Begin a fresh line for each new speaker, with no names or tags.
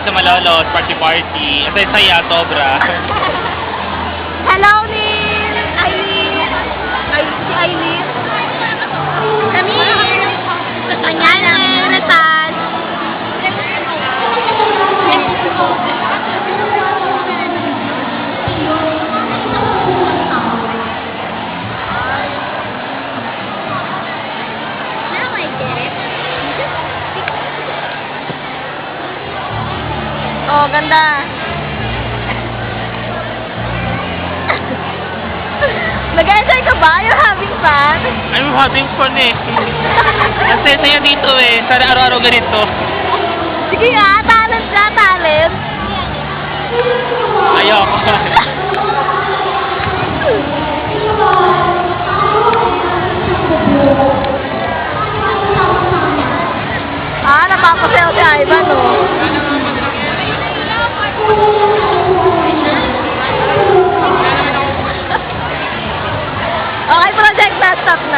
sa Malolos, party. Ang saya, sobra.
Hello, Nin! Aileen! Si Aileen? Kami! Mañana, Retas! Oh, ganda! Nag-enjoy ka ba? You're having fun?
I'm having fun eh. Ang saya dito eh. Sana araw-araw ganito.
Sige nga, talent ka, talent!
Ayoko.
Napapasayaw